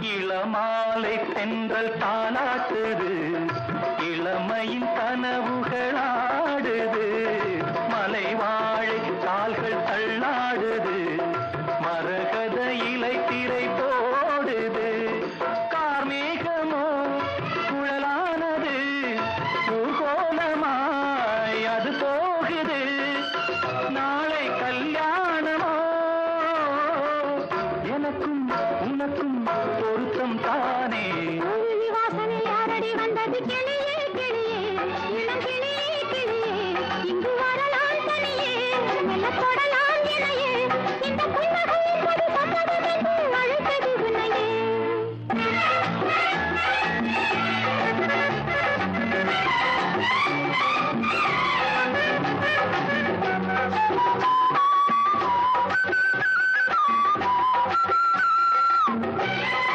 இளமாலை தென்றல் தாளாட்டுது, இளமையின் கனவுகளாடுது, மலை வாழை கால்கள் தள்ளாடுது, மரகத இலை திரை போடுது, கார்மேகமோ குழலானது, ஊர்கோலமாய் அது போகுது, நாளை கல்யாணமோ எனக்கும் உனக்கும் பொருத்தம் தானே. வாசனை யாரடி வந்தது கிளியே கிளியே, இளம் கிளியே கிளியே, இங்கு வரலாம் தனியே, மெல்ல தொடலாம் இணையே, இந்த புன்னகை கொடு சந்ததமென்று